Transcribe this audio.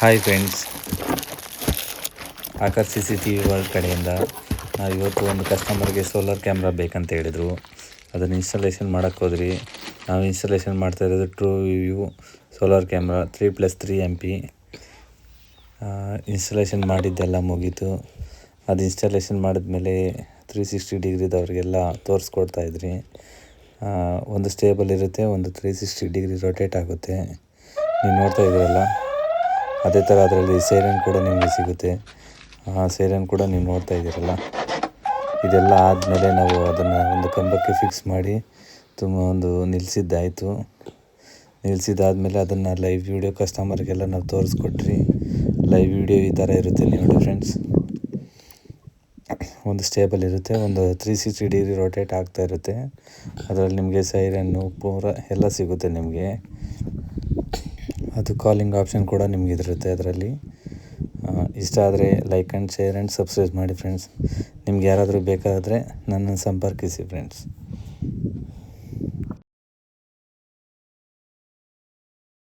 Hi friends, Akarsh CCTV world ಕಡೆಯಿಂದ ನಾವು ಇವತ್ತು ಒಂದು ಕಸ್ಟಮರ್ಗೆ ಸೋಲಾರ್ ಕ್ಯಾಮ್ರಾ ಬೇಕಂತ ಹೇಳಿದರು. ಅದನ್ನು ಇನ್ಸ್ಟಾಲೇಷನ್ ಮಾಡೋಕ್ಕೆ ಹೋದ್ರಿ. ನಾವು ಇನ್ಸ್ಟಾಲೇಷನ್ ಮಾಡ್ತಾಯಿರೋದು TrueView solar camera 3+3 MP. Installation ಮಾಡಿದ್ದೆಲ್ಲ ಮುಗೀತು. ಅದು ಇನ್ಸ್ಟಾಲೇಷನ್ ಮಾಡಿದ್ಮೇಲೆ 360 ಡಿಗ್ರಿದವ್ರಿಗೆಲ್ಲ ತೋರಿಸ್ಕೊಡ್ತಾಯಿದ್ರಿ. ಒಂದು ಸ್ಟೇಬಲ್ ಇರುತ್ತೆ, ಒಂದು 360 ಡಿಗ್ರಿ ರೊಟೇಟ್ ಆಗುತ್ತೆ. ನೀವು ನೋಡ್ತಾ ಇದ್ದೀರಲ್ಲ, ಅದೇ ಥರ ಅದರಲ್ಲಿ ಸೈರನ್ ಕೂಡ ನಿಮಗೆ ಸಿಗುತ್ತೆ. ಸೈರನ್ ಕೂಡ ನೀವು ನೋಡ್ತಾ ಇದ್ದೀರಲ್ಲ. ಇದೆಲ್ಲ ಆದಮೇಲೆ ನಾವು ಅದನ್ನು ಒಂದು ಕಂಬಕ್ಕೆ ಫಿಕ್ಸ್ ಮಾಡಿ ನಿಲ್ಲಿಸಿದ್ದಾಯಿತು. ನಿಲ್ಲಿಸಿದಾದ್ಮೇಲೆ ಅದನ್ನು ಲೈವ್ ವೀಡಿಯೋ ಕಸ್ಟಮರ್ಗೆಲ್ಲ ನಾವು ತೋರಿಸ್ಕೊಟ್ರಿ. ಲೈವ್ ವೀಡಿಯೋ ಈ ಥರ ಇರುತ್ತೆ ನೋಡಿ ಫ್ರೆಂಡ್ಸ್. ಒಂದು ಸ್ಟೇಬಲ್ ಇರುತ್ತೆ, ಒಂದು 360 ಡಿಗ್ರಿ ರೊಟೇಟ್ ಆಗ್ತಾ ಇರುತ್ತೆ. ಅದರಲ್ಲಿ ನಿಮಗೆ ಸೈರನ್ನು ಪೂರ ಎಲ್ಲ ಸಿಗುತ್ತೆ ನಿಮಗೆ. ಅದು ಕಾಲಿಂಗ್ ಆಪ್ಷನ್ ಕೂಡ ನಿಮಗೆ ಇರುತ್ತೆ ಅದರಲ್ಲಿ. ಇಷ್ಟ ಆದರೆ like and share and subscribe ಮಾಡಿ ಫ್ರೆಂಡ್ಸ್. ನಿಮ್ಗೆ ಯಾರಾದರೂ ಬೇಕಾದರೆ ನನ್ನನ್ನು ಸಂಪರ್ಕಿಸಿ ಫ್ರೆಂಡ್ಸ್.